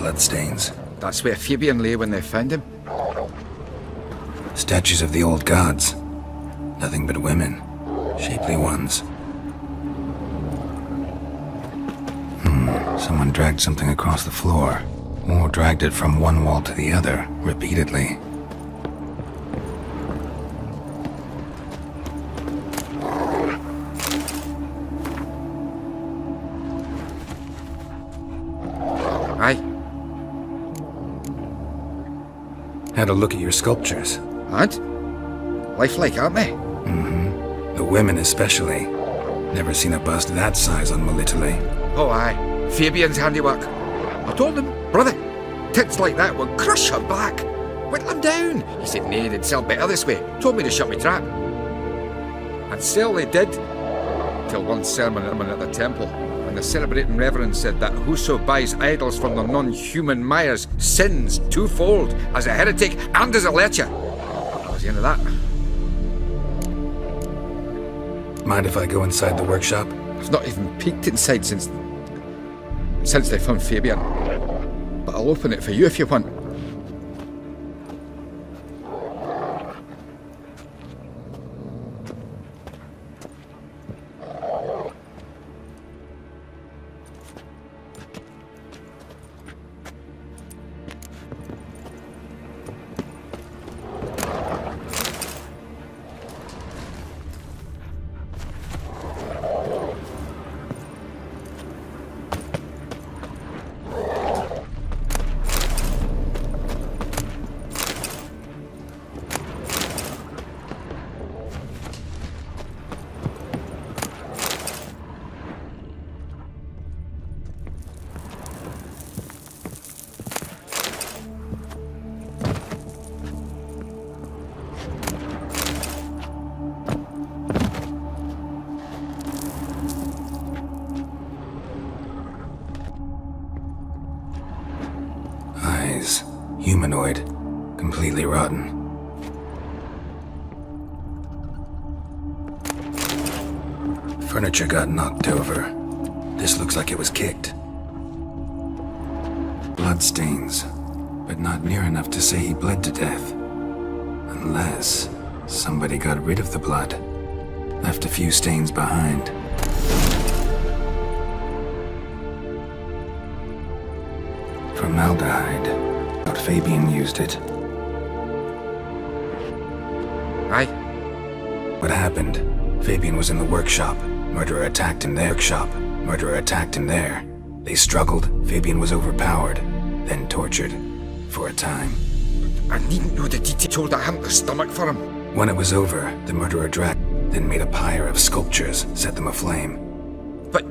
bloodstains. That's where Fabian lay when they found him. Statues of the old gods. Nothing but women. Shapely ones. Someone dragged something across the floor. Or dragged it from one wall to the other, repeatedly. Aye. Had a look at your sculptures. And? Lifelike, aren't they? The women especially. Never seen a bust that size on Melitele. Oh aye, Fabian's handiwork. I told him, brother, tits like that will crush her back. Whittle him down. He said nay, they'd sell better this way. Told me to shut my trap. And sell they did. Till one sermon at the temple, and the celebrating reverend said that whoso buys idols from the non-human Myers sins twofold, as a heretic and as a lecher. That was the end of that. Mind if I go inside the workshop? I've not even peeked inside since they found Fabian. But I'll open it for you if you want. Humanoid. Completely rotten. Furniture got knocked over. This looks like it was kicked. Bloodstains, but not near enough to say he bled to death. Unless somebody got rid of the blood. Left a few stains behind. Formaldehyde. Fabian used it. Aye. What happened? Fabian was in the workshop. Murderer attacked him there. Murderer attacked him there. They struggled. Fabian was overpowered, then tortured. For a time. I needn't know the detail. Told I hadn't the stomach for him. When it was over, the murderer dragged, then made a pyre of sculptures, set them aflame. But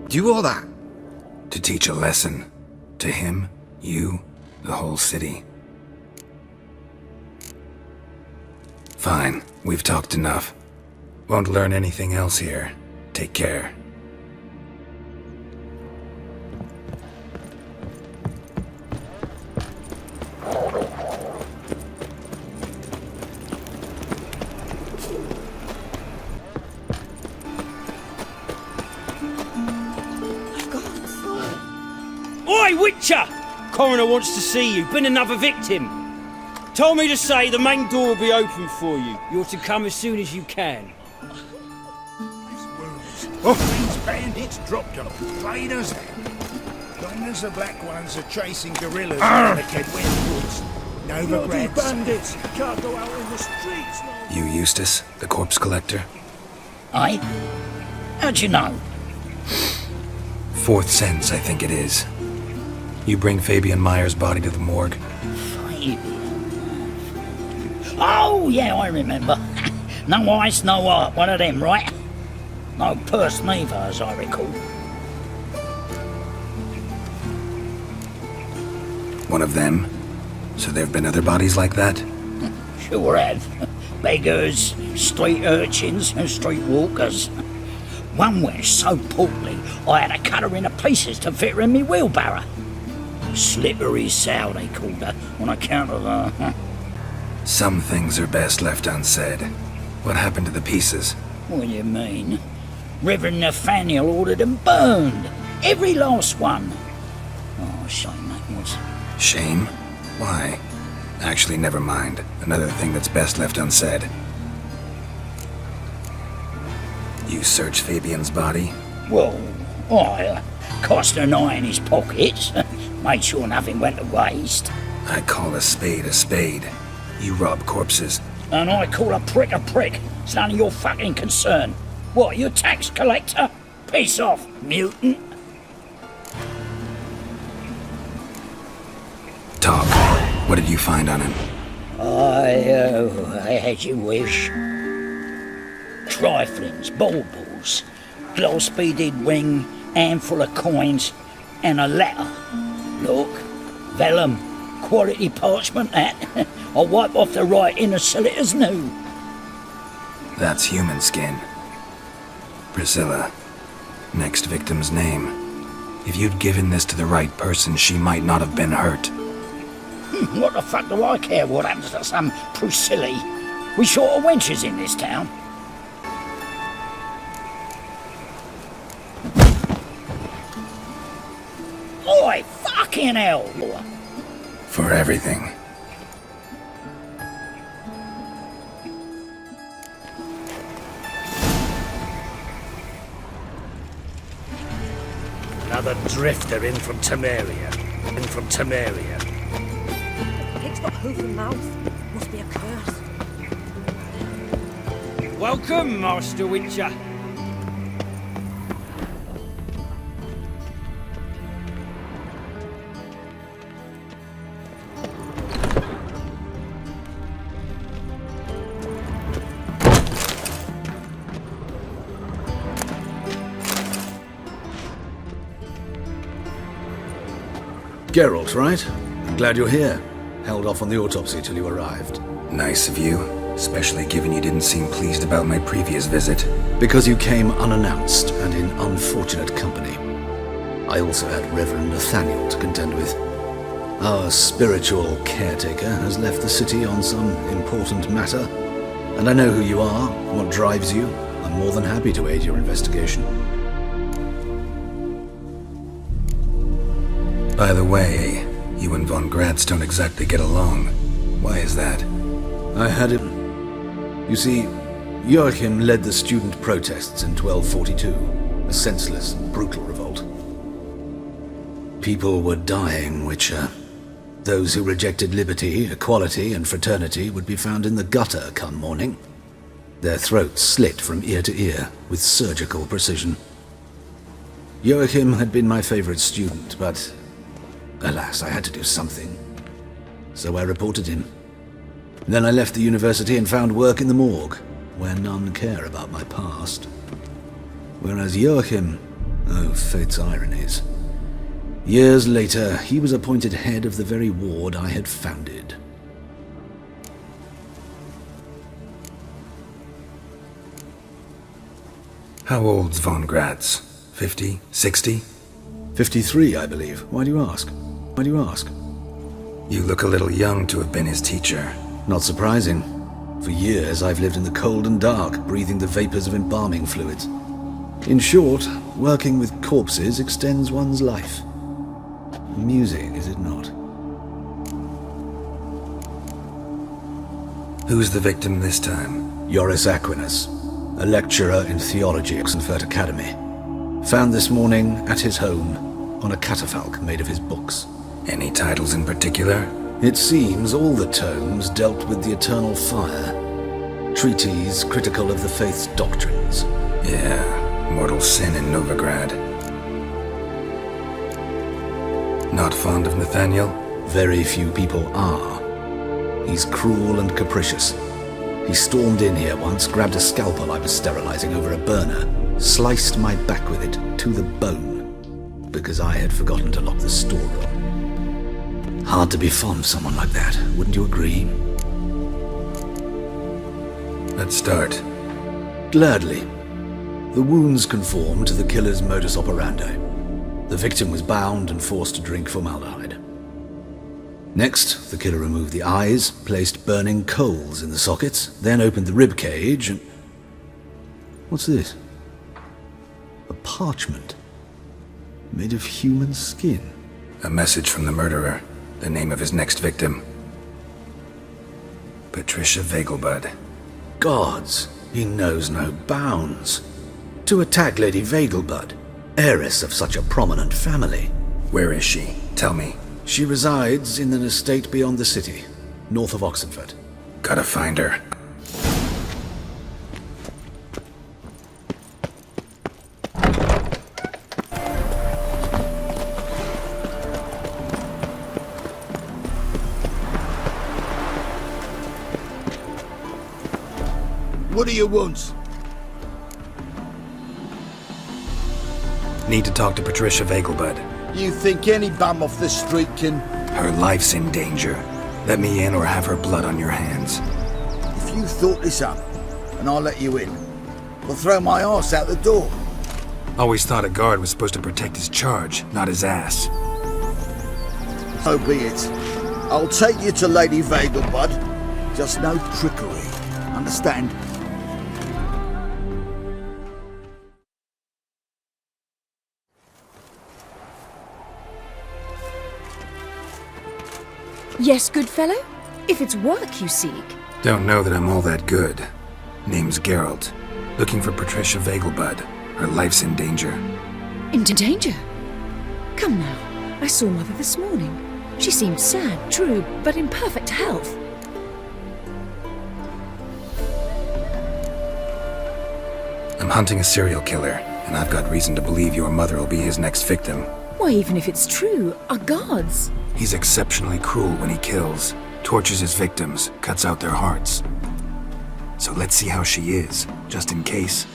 do all that? To teach a lesson. To him, you, the whole city. Fine, we've talked enough. Won't learn anything else here. Take care. Oi, Witcher! Coroner wants to see you. Been another victim. Told me to say the main door will be open for you. You're to come as soon as you can. These bandits dropped them, plain as that. Long as the black ones are chasing guerrillas in the Kedwen woods. No regrets. Bandits can't go out in the streets. You Eustace, the corpse collector? Aye? How'd you know? Fourth sense, I think it is. You bring Fabian Myers' body to the morgue. Fabian? Oh, yeah, I remember. No ice, no art, one of them, right? No purse neither, as I recall. One of them? So there've been other bodies like that? Sure have. Beggars, street urchins, and street walkers. One went so portly, I had to cut her into pieces to fit her in me wheelbarrow. Slippery sow, they called her, on account of her. Some things are best left unsaid. What happened to the pieces? What do you mean? Reverend Nathaniel ordered them burned. Every last one. Oh, shame that was. shins. Shame? Why? Actually, never mind. Another thing that's best left unsaid. You searched Fabian's body? Well, I cast an eye in his pockets, made sure nothing went to waste. I call a spade a spade. You rob corpses. And I call a prick a prick. It's none of your fucking concern. What, you tax collector? Piss off, mutant. Talk. What did you find on him? As you wish. Triflings, baubles, glass-beaded ring, handful of coins, and a letter. Look, vellum, quality parchment that. I'll wipe off the writing as sell it as new. That's human skin. Priscilla. Next victim's name. If you'd given this to the right person, she might not have been hurt. What the fuck do I care what happens to some Priscilla? We short of wenches in this town. Oi, fucking hell! For everything. Another drifter in from Temeria. It's got hoof and mouth. Must be a curse. Welcome, Master Witcher. Geralt, right? I'm glad you're here. Held off on the autopsy till you arrived. Nice of you, especially given you didn't seem pleased about my previous visit. Because you came unannounced and in unfortunate company. I also had Reverend Nathaniel to contend with. Our spiritual caretaker has left the city on some important matter, and I know who you are, what drives you. I'm more than happy to aid your investigation. By the way, you and von Gratz don't exactly get along. Why is that? I had him. You see, Joachim led the student protests in 1242, a senseless, brutal revolt. People were dying, Witcher. Those who rejected liberty, equality, and fraternity would be found in the gutter come morning. Their throats slit from ear to ear with surgical precision. Joachim had been my favorite student, but alas, I had to do something. So I reported him. Then I left the university and found work in the morgue, where none care about my past. Whereas Joachim, oh, fate's ironies. Years later, he was appointed head of the very ward I had founded. How old's von Gratz? 50? 60? 53, I believe. Why do you ask? You look a little young to have been his teacher. Not surprising. For years, I've lived in the cold and dark, breathing the vapors of embalming fluids. In short, working with corpses extends one's life. Amusing, is it not? Who's the victim this time? Joris Aquinas, a lecturer in theology at Oxenford Academy. Found this morning at his home on a catafalque made of his books. Any titles in particular? It seems all the tomes dealt with the eternal fire. Treatises critical of the faith's doctrines. Yeah, mortal sin in Novigrad. Not fond of Nathaniel? Very few people are. He's cruel and capricious. He stormed in here once, grabbed a scalpel I was sterilizing over a burner, sliced my back with it to the bone, because I had forgotten to lock the storeroom. Hard to be fond of someone like that, wouldn't you agree? Let's start. Gladly. The wounds conform to the killer's modus operandi. The victim was bound and forced to drink formaldehyde. Next, the killer removed the eyes, placed burning coals in the sockets, then opened the rib cage and... What's this? A parchment. Made of human skin. A message from the murderer. The name of his next victim. Patricia Vegelbud. Gods, he knows no bounds. To attack Lady Vegelbud, heiress of such a prominent family. Where is she? Tell me. She resides in an estate beyond the city, north of Oxenford. Gotta find her. What do you want? Need to talk to Patricia Vegelbud. You think any bum off the street can... Her life's in danger. Let me in or have her blood on your hands. If you thought this up, and I'll let you in, I'll throw my arse out the door. Always thought a guard was supposed to protect his charge, not his ass. So be it. I'll take you to Lady Vegelbud. Just no trickery. Understand? Yes, good fellow? If it's work you seek. Don't know that I'm all that good. Name's Geralt. Looking for Patricia Vegelbud. Her life's in danger. Into danger? Come now. I saw Mother this morning. She seemed sad, true, but in perfect health. I'm hunting a serial killer, and I've got reason to believe your mother will be his next victim. Why, even if it's true, our guards. He's exceptionally cruel when he kills, tortures his victims, cuts out their hearts. So let's see how she is, just in case.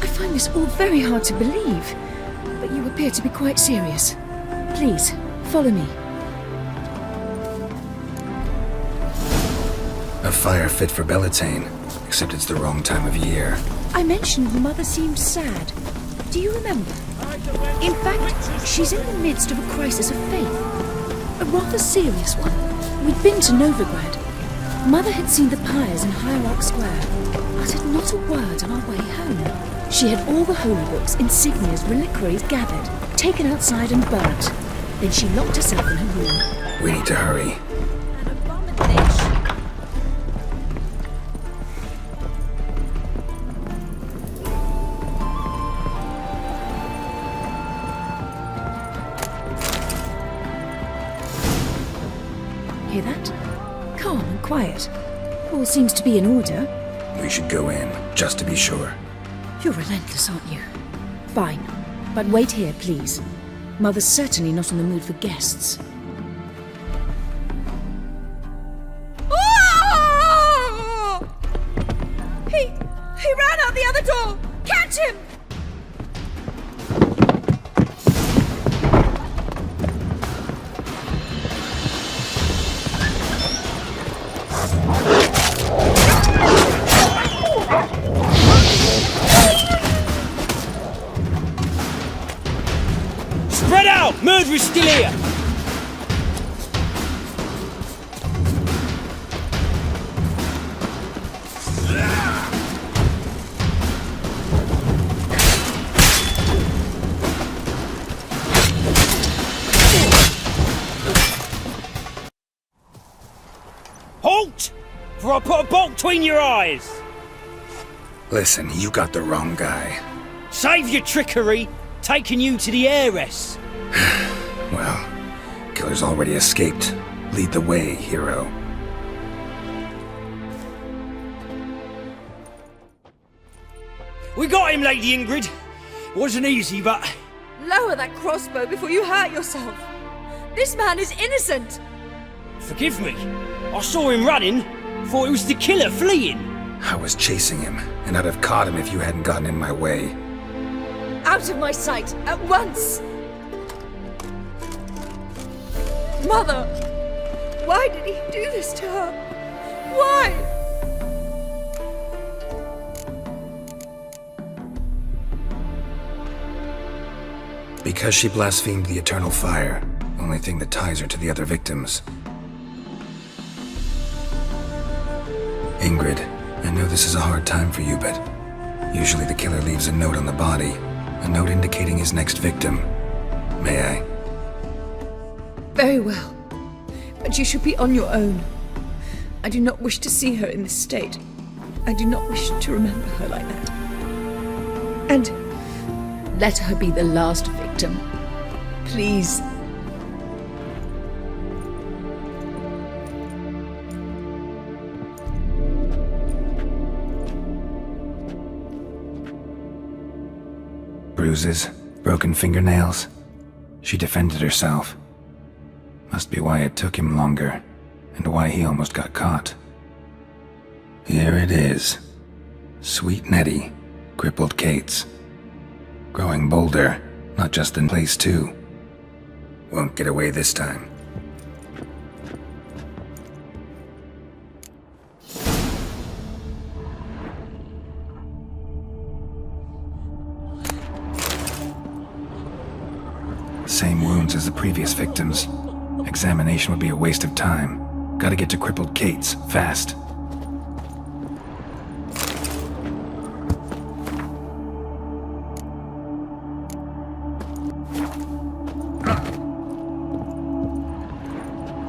I find this all very hard to believe, but you appear to be quite serious. Please, follow me. A fire fit for Bellatane, except it's the wrong time of year. I mentioned the mother seemed sad. Do you remember? In fact, she's in the midst of a crisis of faith. A rather serious one. We'd been to Novigrad. Mother had seen the pyres in Hierarch Square, uttered not a word on our way home. She had all the holy books, insignias, reliquaries gathered, taken outside and burnt. Then she locked herself in her room. We need to hurry. An abomination. Hear that? Calm and quiet. All seems to be in order. We should go in, just to be sure. You're relentless, aren't you? Fine. But wait here, please. Mother's certainly not in the mood for guests. Oh! He ran out the other door! Catch him! Spread out! Murderer's still here! Halt! For I put a bolt between your eyes! Listen, you got the wrong guy. Save your trickery! Taking you to the heiress! Well, killer's already escaped. Lead the way, hero. We got him, Lady Ingrid. Wasn't easy, but... Lower that crossbow before you hurt yourself. This man is innocent. Forgive me. I saw him running. Thought it was the killer fleeing. I was chasing him, and I'd have caught him if you hadn't gotten in my way. Out of my sight, at once! Mother! Why did he do this to her? Why? Because she blasphemed the eternal fire. Only thing that ties her to the other victims. Ingrid, I know this is a hard time for you, but usually the killer leaves a note on the body. A note indicating his next victim. May I? Very well. But you shall be on your own. I do not wish to see her in this state. I do not wish to remember her like that. And let her be the last victim. Please. Bruises, broken fingernails. She defended herself. Must be why it took him longer, and why he almost got caught. Here it is. Sweet Nettie, crippled Kate's. Growing bolder, not just in place too. Won't get away this time. Same wounds as the previous victims. Examination would be a waste of time. Gotta get to crippled Kate's, fast.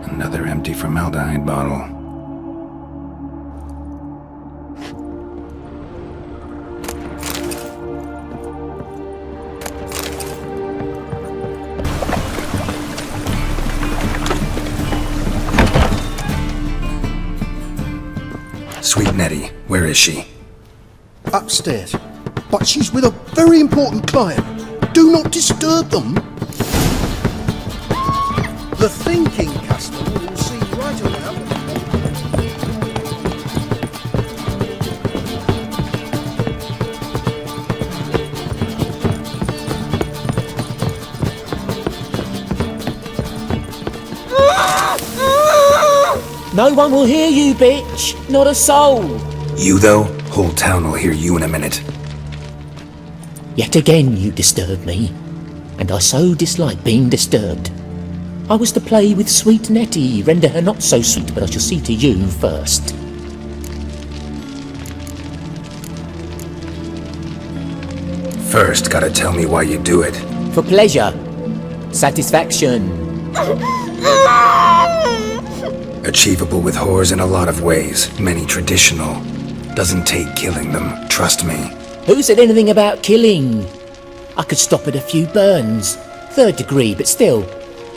Another empty formaldehyde bottle. Sweet Nettie, where is she? Upstairs. But she's with a very important client. Do not disturb them. The thinking customer will see right around. No one will hear you, bitch. Not a soul. You though? Whole town will hear you in a minute. Yet again you disturb me, and I so dislike being disturbed. I was to play with sweet Nettie, render her not so sweet, but I shall see to you first. First, gotta tell me why you do it. For pleasure. Satisfaction. Achievable with whores in a lot of ways, many traditional. Doesn't take killing them, trust me. Who said anything about killing? I could stop at a few burns. 3rd degree, but still.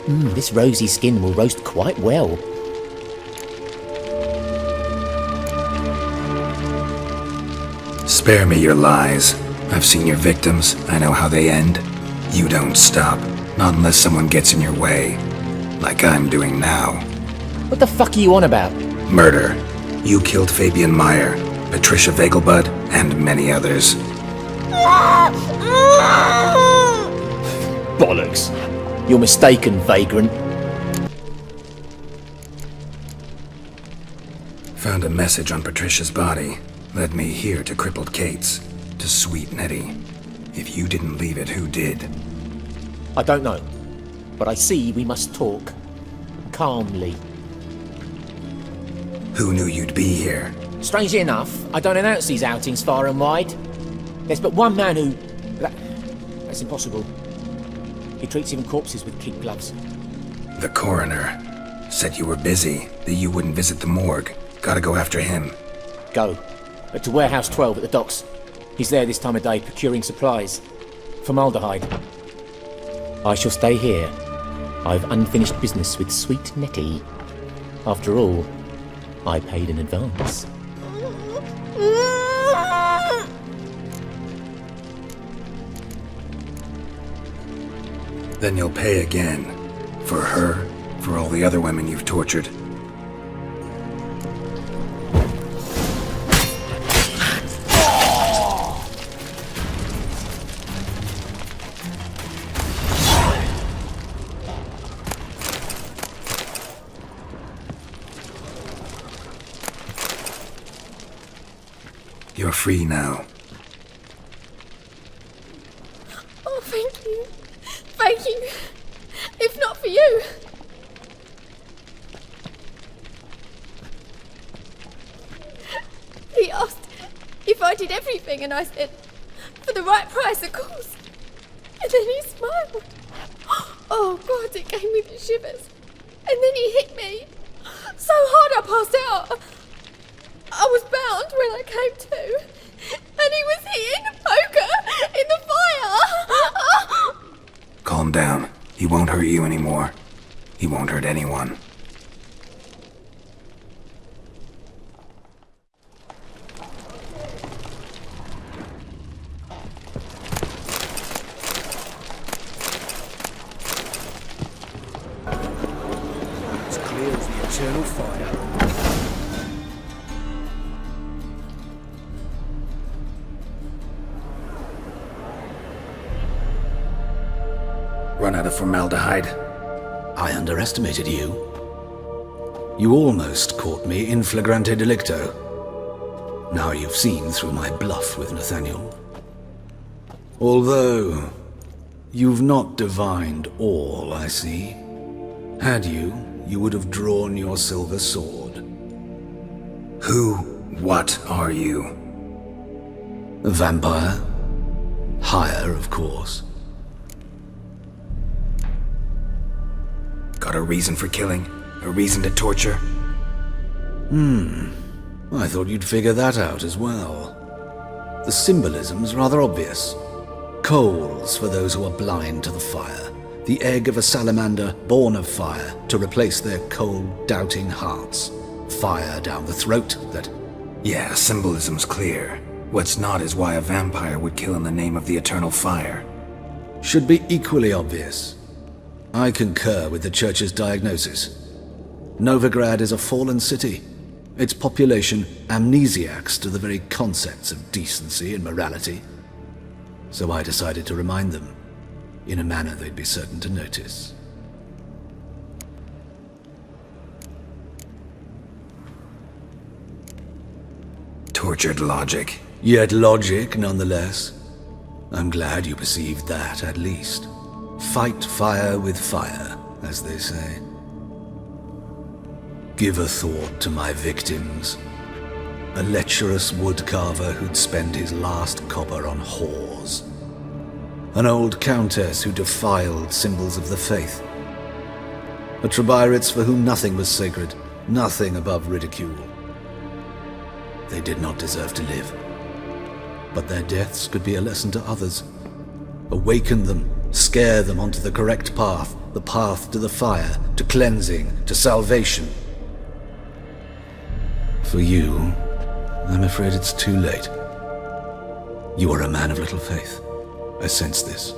This rosy skin will roast quite well. Spare me your lies. I've seen your victims, I know how they end. You don't stop, not unless someone gets in your way. Like I'm doing now. What the fuck are you on about? Murder. You killed Fabian Meyer, Patricia Vegelbud, and many others. Bollocks. You're mistaken, vagrant. Found a message on Patricia's body. Led me here to crippled Kate's. To sweet Nettie. If you didn't leave it, who did? I don't know. But I see we must talk. Calmly. Who knew you'd be here? Strangely enough, I don't announce these outings far and wide. There's but one man who... That's impossible. He treats even corpses with kid gloves. The coroner. Said you were busy, that you wouldn't visit the morgue. Gotta go after him. Go. But to Warehouse 12 at the docks. He's there this time of day procuring supplies. Formaldehyde. I shall stay here. I've unfinished business with sweet Nettie. After all, I paid in advance. Then you'll pay again. For her, for all the other women you've tortured. You're free now. Oh, thank you. Thank you. If not for you. He asked if I did everything, and I said, for the right price, of course. And then he smiled. Oh, God, it gave me the shivers. then he hit me. So hard I passed out. I was bound when I came to. And he was hitting the poker in the fire. Calm down. He won't hurt you anymore. He won't hurt anyone. It's clear as the eternal fire. Run out of formaldehyde. I underestimated you. You almost caught me in flagrante delicto. Now you've seen through my bluff with Nathaniel. Although, you've not divined all, I see. Had you, you would have drawn your silver sword. What are you? A vampire? Higher, of course. Got a reason for killing? A reason to torture? I thought you'd figure that out as well. The symbolism's rather obvious. Coals for those who are blind to the fire. The egg of a salamander born of fire to replace their cold, doubting hearts. Fire down the throat that... Yeah, symbolism's clear. What's not is why a vampire would kill in the name of the eternal fire. should be equally obvious. I concur with the Church's diagnosis. Novigrad is a fallen city, its population amnesiacs to the very concepts of decency and morality. So I decided to remind them, in a manner they'd be certain to notice. Tortured logic. Yet logic, nonetheless. I'm glad you perceived that, at least. Fight fire with fire, as they say. Give a thought to my victims. A lecherous woodcarver who'd spend his last copper on whores. An old countess who defiled symbols of the faith. A Trebirates for whom nothing was sacred, nothing above ridicule. They did not deserve to live. But their deaths could be a lesson to others. Awaken them, scare them onto the correct path, the path to the fire, to cleansing, to salvation. For you, I'm afraid it's too late. You are a man of little faith. I sense this.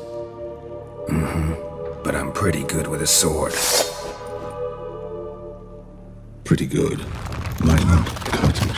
But I'm pretty good with a sword. Pretty good. Might not cut it.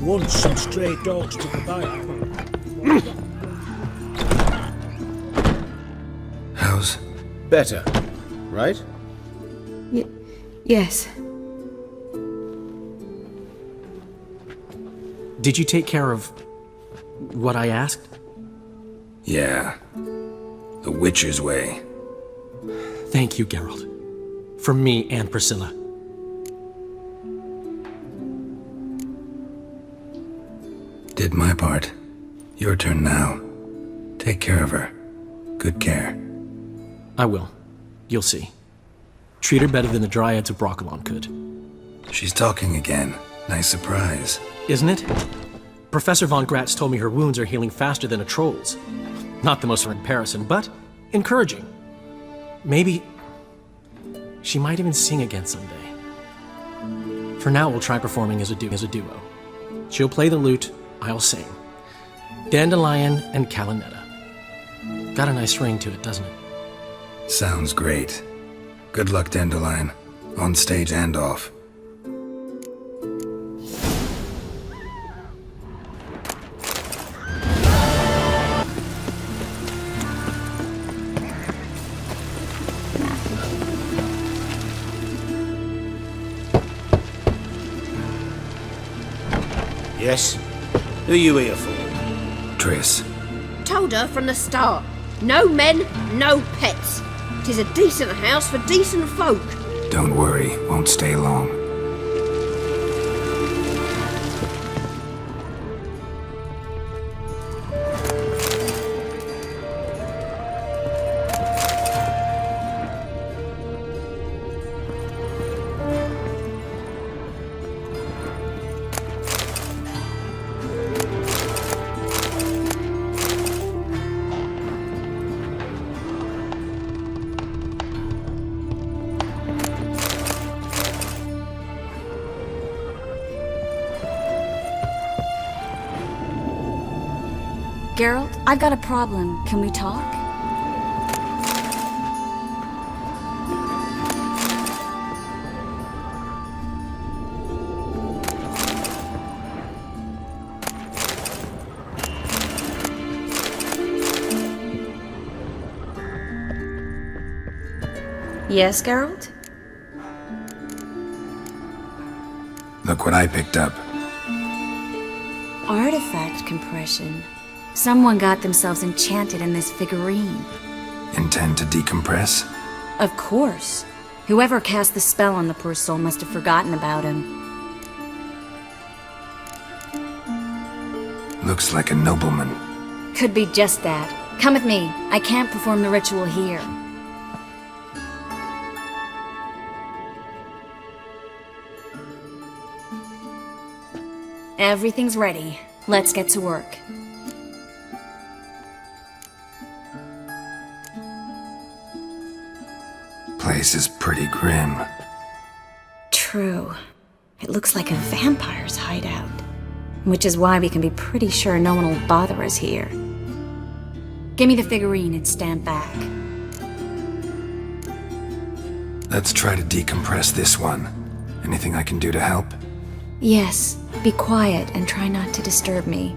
Once some stray dogs took a bite. How's... Better, right? Yes. Did you take care of what I asked? Yeah. The Witcher's way. Thank you, Geralt. From me and Priscilla. Did my part. Your turn now. Take care of her. Good care. I will. You'll see. Treat her better than the Dryads of Broccolon could. She's talking again. Nice surprise. Isn't it? Professor von Gratz told me her wounds are healing faster than a troll's. Not the most comparison, but encouraging. Maybe She might even sing again someday. For now, we'll try performing as a duo. She'll play the lute, I'll sing. Dandelion and Calinetta. Got a nice ring to it, doesn't it? Sounds great. Good luck, Dandelion. On stage and off. Yes? Who you here for? Triss. Told her from the start. No men, no pets. 'Tis a decent house for decent folk. Don't worry, won't stay long. Geralt, I've got a problem. Can we talk? Yes, Geralt? Look what I picked up. Artifact compression. Someone got themselves enchanted in this figurine. Intend to decompress? Of course. Whoever cast the spell on the poor soul must have forgotten about him. Looks like a nobleman. Could be just that. Come with me. I can't perform the ritual here. Everything's ready. Let's get to work. Place is pretty grim. True. It looks like a vampire's hideout. Which is why we can be pretty sure no one will bother us here. Give me the figurine and stand back. Let's try to decompress this one. Anything I can do to help? Yes, be quiet and try not to disturb me.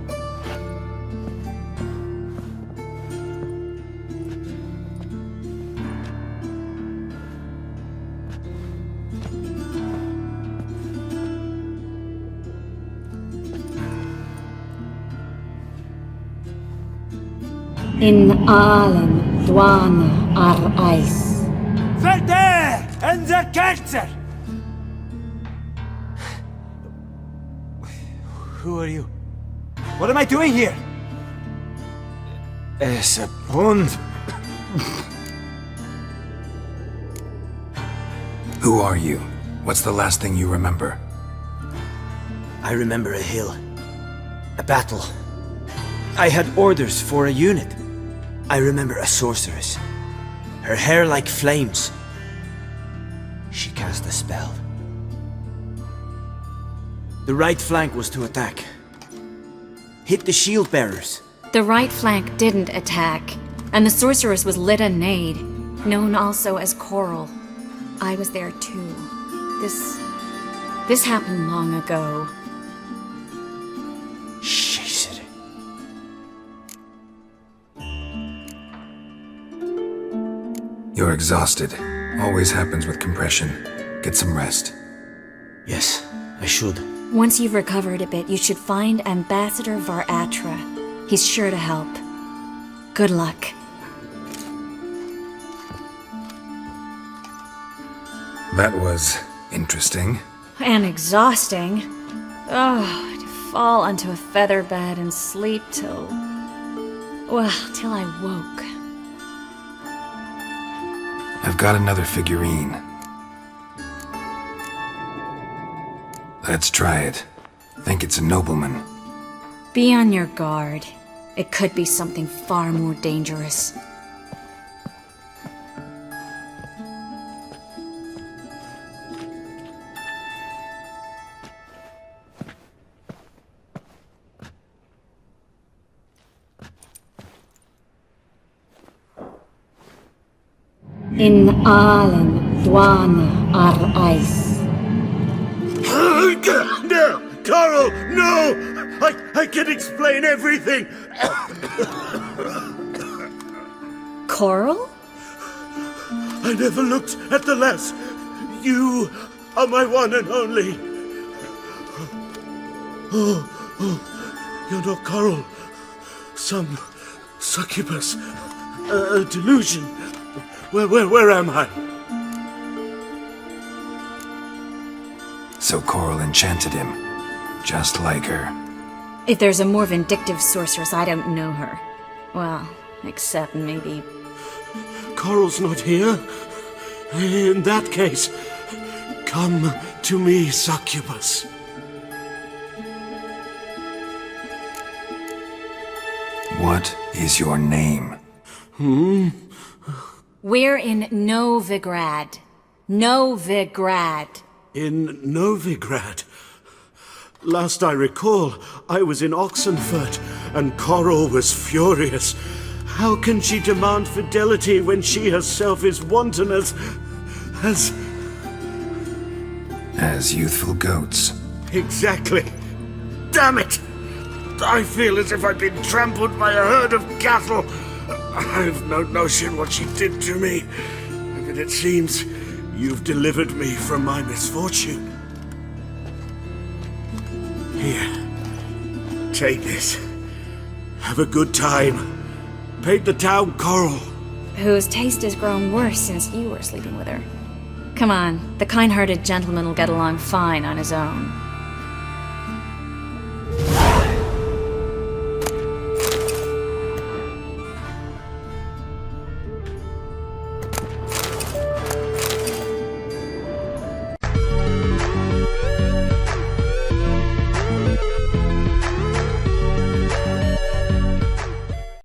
In allen dwana ar eis. Verder and the Kerzer! Who are you? What am I doing here? Es a bond. Who are you? What's the last thing you remember? I remember a hill. A battle. I had orders for a unit. I remember a sorceress. Her hair like flames. She cast a spell. The right flank was to attack. Hit the shield bearers. The right flank didn't attack, and the sorceress was Litanade, known also as Coral. I was there too. This happened long ago. You're exhausted. Always happens with compression. Get some rest. Yes, I should. Once you've recovered a bit, you should find Ambassador Varatra. He's sure to help. Good luck. That was interesting. And exhausting. Oh, to fall onto a feather bed and sleep till I woke. I've got another figurine. Let's try it. Think it's a nobleman. Be on your guard. It could be something far more dangerous. In Allen, Dwana, Ar-Ice. No! Coral, no! I can explain everything! Coral? I never looked at the lass. You are my one and only. Oh, you're not Coral. Some succubus. A delusion. Where am I? So Coral enchanted him, just like her. If there's a more vindictive sorceress, I don't know her. Well, except maybe... Coral's not here. In that case, come to me, succubus. What is your name? We're in Novigrad. Novigrad. In Novigrad? Last I recall, I was in Oxenfurt, and Coral was furious. How can she demand fidelity when she herself is wanton as youthful goats. Exactly. Damn it! I feel as if I've been trampled by a herd of cattle. I've no notion what she did to me, but it seems you've delivered me from my misfortune. Here, take this. Have a good time. Paint the town Coral. Whose taste has grown worse since you were sleeping with her. Come on, the kind-hearted gentleman will get along fine on his own.